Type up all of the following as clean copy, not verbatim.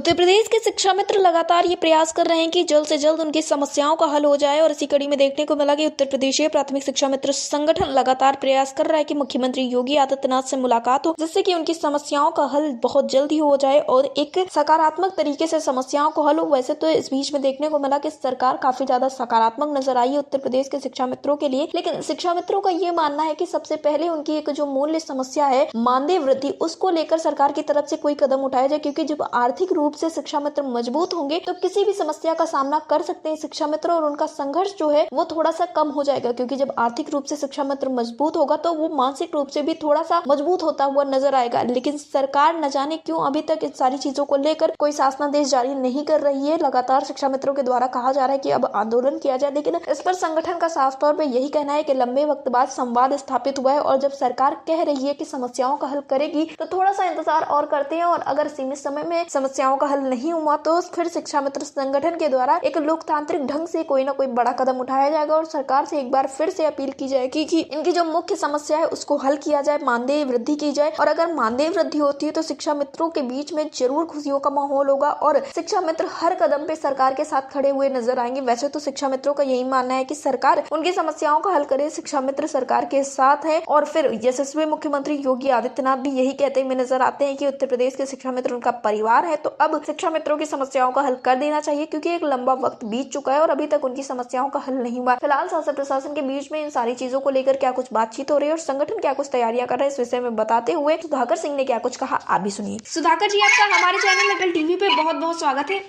उत्तर प्रदेश के शिक्षा मित्र लगातार ये प्रयास कर रहे हैं कि जल्द से जल्द उनकी समस्याओं का हल हो जाए और इसी कड़ी में देखने को मिला कि उत्तर प्रदेशीय प्राथमिक शिक्षा मित्र संगठन लगातार प्रयास कर रहा है कि मुख्यमंत्री योगी आदित्यनाथ से मुलाकात हो, जिससे कि उनकी समस्याओं का हल बहुत जल्द ही हो जाए और एक सकारात्मक तरीके से समस्याओं को हल हो। वैसे तो इस बीच में देखने को मिला कि सरकार काफी ज्यादा सकारात्मक नजर आई है उत्तर प्रदेश के शिक्षा मित्रों के लिए, लेकिन शिक्षा मित्रों का ये मानना है कि सबसे पहले उनकी एक जो मूल्य समस्या है मानदेय वृद्धि, उसको लेकर सरकार की तरफ से कोई कदम उठाया जाए, क्योंकि जब आर्थिक रूप से शिक्षा मित्र मजबूत होंगे तो किसी भी समस्या का सामना कर सकते हैं शिक्षा मित्र और उनका संघर्ष जो है वो थोड़ा सा कम हो जाएगा, क्योंकि जब आर्थिक रूप से शिक्षा मित्र मजबूत होगा तो वो मानसिक रूप से भी थोड़ा सा मजबूत होता हुआ नजर आएगा। लेकिन सरकार न जाने क्यों अभी तक इन सारी चीजों को लेकर कोई शासनादेश जारी नहीं कर रही है। लगातार शिक्षा मित्रों के द्वारा कहा जा रहा है कि अब आंदोलन किया जाए, लेकिन इस पर संगठन का साफ तौर पर यही कहना है कि लंबे वक्त बाद संवाद स्थापित हुआ है और जब सरकार कह रही है कि समस्याओं का हल करेगी तो थोड़ा सा इंतजार और करते हैं, और अगर सीमित समय में समस्याओं का हल नहीं हुआ तो फिर शिक्षा मित्र संगठन के द्वारा एक लोकतांत्रिक ढंग से कोई ना कोई बड़ा कदम उठाया जाएगा और सरकार से एक बार फिर से अपील की जाएगी कि इनकी जो मुख्य समस्या है उसको हल किया जाए, मानदेय वृद्धि की जाए। और अगर मानदेय वृद्धि होती है तो शिक्षा मित्रों के बीच में जरूर खुशियों का माहौल होगा और शिक्षा मित्र हर कदम पे सरकार के साथ खड़े हुए नजर आएंगे। वैसे तो शिक्षा मित्रों का यही मानना है कि सरकार उनकी समस्याओं का हल करे, शिक्षा मित्र सरकार के साथ है। और फिर यशस्वी मुख्यमंत्री योगी आदित्यनाथ भी यही कहते हुए नजर आते हैं कि उत्तर प्रदेश के शिक्षा मित्र उनका परिवार है, तो अब शिक्षा मित्रों की समस्याओं का हल कर देना चाहिए, क्योंकि एक लंबा वक्त बीत चुका है और अभी तक उनकी समस्याओं का हल नहीं हुआ। फिलहाल शासन प्रशासन के बीच में इन सारी चीजों को लेकर क्या कुछ बातचीत हो रही है और संगठन क्या कुछ तैयारियां कर रहे हैं, इस विषय में बताते हुए सुधाकर सिंह ने क्या कुछ कहा, आप भी सुनिए। सुधाकर जी, आपका हमारे चैनल अटल टीवी पे बहुत बहुत स्वागत है।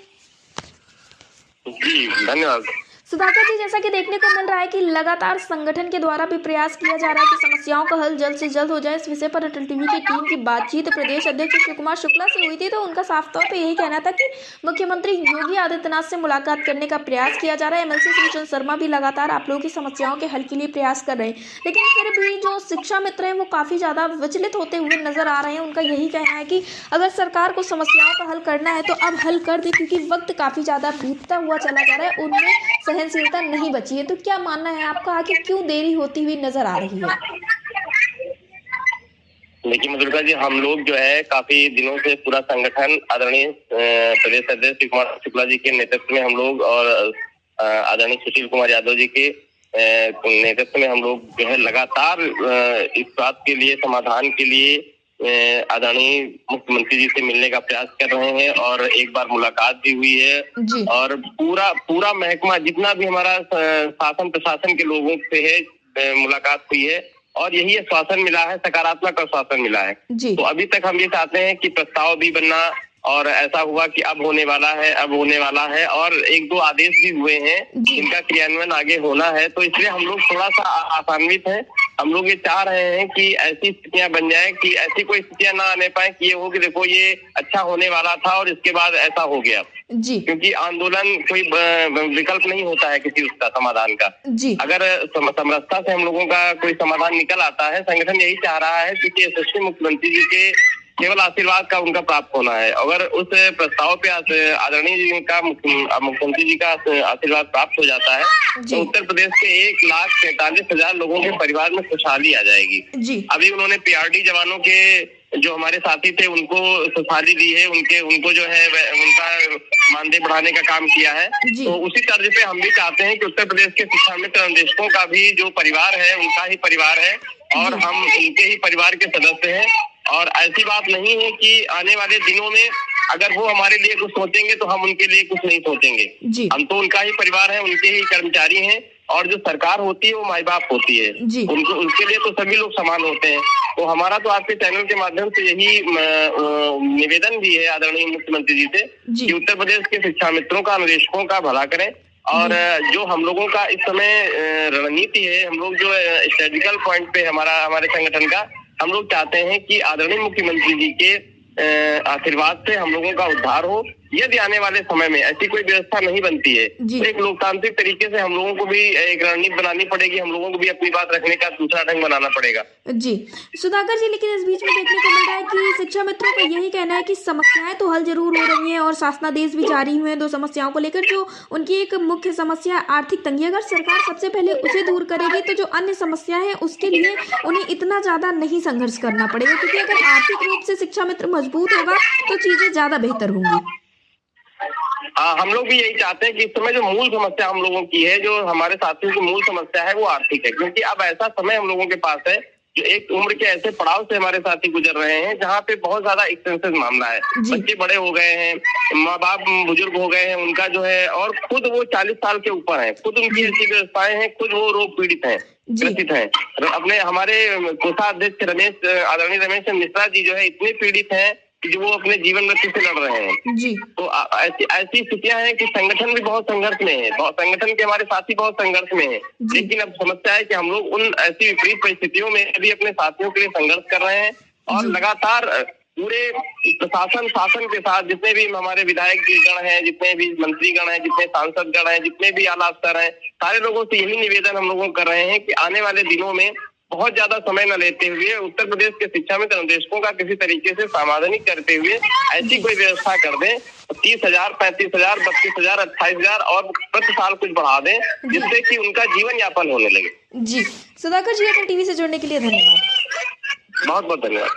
जी धन्यवाद। सुधाकर जी, जैसा कि देखने को मिल रहा है कि लगातार संगठन के द्वारा भी प्रयास किया जा रहा है कि समस्याओं का हल जल्द से जल्द हो जाए। इस विषय पर अटल टीवी की टीम की बातचीत प्रदेश अध्यक्ष शिव कुमार शुक्ला से हुई थी, तो उनका साफ तौर पे यही कहना था कि मुख्यमंत्री योगी आदित्यनाथ से मुलाकात करने का प्रयास किया जा रहा है। एमएलसी श्री चंद्र शर्मा भी लगातार आप लोगों की समस्याओं के हल के लिए प्रयास कर रहे हैं, लेकिन फिर भी जो शिक्षा मित्र है वो काफी ज्यादा विचलित होते हुए नजर आ रहे हैं। उनका यही कहना है कि अगर सरकार को समस्याओं का हल करना है तो अब हल कर दे, क्योंकि वक्त काफी ज्यादा बीतता हुआ चला जा रहा है, उनमें सहनशीलता नहीं बची है। तो क्या मानना है आपका, आखिर क्यों देरी होती हुई नजर आ रही है? देखिए मधुलिका जी, हम लोग जो है काफी दिनों से पूरा संगठन आदरणीय प्रदेश अध्यक्ष शिव कुमार शुक्ला जी के नेतृत्व में हम लोग और आदरणीय सुशील कुमार यादव जी के नेतृत्व में हम लोग जो है लगातार इस बात के लिए समाधान के लिए आदरणीय मुख्यमंत्री जी से मिलने का प्रयास कर रहे हैं और एक बार मुलाकात भी हुई है और पूरा महकमा जितना भी हमारा शासन प्रशासन के लोगों से है मुलाकात हुई है और यही आश्वासन मिला है, सकारात्मक आश्वासन मिला है। तो अभी तक हम ये चाहते हैं कि प्रस्ताव भी बनना, और ऐसा हुआ कि अब होने वाला है और एक दो आदेश भी हुए हैं जिनका क्रियान्वयन आगे होना है। तो इसलिए हम लोग थोड़ा सा आसान्वित हैं। हम लोग ये चाह रहे हैं कि ऐसी स्थितियां बन जाए कि ऐसी कोई स्थितियां ना आने पाए कि ये हो कि देखो ये अच्छा होने वाला था और इसके बाद ऐसा हो गया जी। क्योंकि आंदोलन कोई विकल्प नहीं होता है किसी उसका समाधान का जी। अगर समरसता से हम लोगों का कोई समाधान निकल आता है, संगठन यही चाह रहा है क्योंकि यशस्वी मुख्यमंत्री जी के केवल आशीर्वाद का उनका प्राप्त होना है। अगर उस प्रस्ताव पे आदरणीय जी का मुख्यमंत्री जी का आशीर्वाद प्राप्त हो जाता है तो उत्तर प्रदेश के 1,43,000 लोगों के परिवार में खुशहाली आ जाएगी जी। अभी उन्होंने पीआरडी जवानों के जो हमारे साथी थे उनको खुशहाली दी है, उनको जो है उनका मानदेय बढ़ाने का काम किया है। तो उसी तर्ज पे हम भी चाहते हैं कि उत्तर प्रदेश के शिक्षा मित्र अन्वेषकों का भी जो परिवार है उनका ही परिवार है और हम उनके ही परिवार के सदस्य हैं। और ऐसी बात नहीं है कि आने वाले दिनों में अगर वो हमारे लिए कुछ सोचेंगे तो हम उनके लिए कुछ नहीं सोचेंगे। हम तो उनका ही परिवार है, उनके ही कर्मचारी हैं और जो सरकार होती है वो माई बाप होती है, उनको उसके लिए तो सभी लोग समान होते हैं। तो हमारा तो आपके चैनल के माध्यम से यही निवेदन भी है आदरणीय मुख्यमंत्री जी से कि उत्तर प्रदेश के शिक्षा मित्रों का, अन्वेषकों का भला करें। और जो हम लोगों का इस समय रणनीति है, हम लोग जो स्ट्रेटेजिकल पॉइंट पे हमारे संगठन का, हम लोग चाहते हैं कि आदरणीय मुख्यमंत्री जी के आशीर्वाद से हम लोगों का उद्धार हो। यदि आने वाले समय में ऐसी कोई व्यवस्था नहीं बनती है तो एक लोकतांत्रिक तरीके से हम लोगों को भी एक रणनीति बनानी पड़ेगी, हम लोगों को भी अपनी बात रखने का दूसरा ढंग बनाना पड़ेगा जी। सुधाकर जी, लेकिन इस बीच में देखने को मिल रहा है कि शिक्षा मित्रों का यही कहना है कि समस्याएं तो हल जरूर हो रही हैं और शासनादेश भी जारी हुए हैं दो समस्याओं को लेकर। जो उनकी एक मुख्य समस्या आर्थिक तंगी, अगर सरकार सबसे पहले उसे दूर करेगी तो जो अन्य समस्या है उसके लिए उन्हें इतना ज्यादा नहीं संघर्ष करना पड़ेगा, क्योंकि अगर आर्थिक रूप से शिक्षा मित्र मजबूत होगा तो चीजें ज्यादा बेहतर होंगी। हम लोग भी यही चाहते हैं कि इस समय जो मूल समस्या हम लोगों की है, जो हमारे साथियों की मूल समस्या है, वो आर्थिक है। क्योंकि अब ऐसा समय हम लोगों के पास है जो एक उम्र के ऐसे पड़ाव से हमारे साथी गुजर रहे हैं जहाँ पे बहुत ज्यादा एक्सपेंसिव मामला है। बच्चे बड़े हो गए हैं, माँ बाप बुजुर्ग हो गए हैं, उनका जो है, और खुद वो 40 साल के ऊपर है, खुद उनकी ऐसी व्यवस्थाएं हैं, खुद वो रोग पीड़ित हैं, ग्रसित हैं। अपने हमारे कोषाध्यक्ष आदरणीय रमेश मिश्रा जी जो है इतने पीड़ित हैं कि जो वो अपने जीवन मृत्यु से लड़ रहे हैं जी। तो ऐसी स्थितियां हैं कि संगठन भी बहुत संघर्ष में है, संगठन के हमारे साथी बहुत संघर्ष में है। लेकिन अब समस्या है कि हम लोग उन ऐसी विपरीत परिस्थितियों में भी अपने साथियों के लिए संघर्ष कर रहे हैं और लगातार पूरे प्रशासन शासन के साथ जितने भी हमारे विधायक गण हैं, जितने भी मंत्रीगण हैं, जितने सांसद गण हैं, जितने भी आला अफसर हैं, सारे लोगों से यही निवेदन हम लोगों कर रहे हैं कि आने वाले दिनों में बहुत ज्यादा समय न लेते हुए उत्तर प्रदेश के शिक्षा मित्र अनुदेशकों का किसी तरीके से समाधानिक करते हुए ऐसी कोई व्यवस्था कर दें, 30,000, 35,000, 32,000, 28,000 और प्रति साल कुछ बढ़ा दें, जिससे कि उनका जीवन यापन होने लगे। जी सुधाकर जी, अपने टीवी से जुड़ने के लिए धन्यवाद। बहुत बहुत धन्यवाद।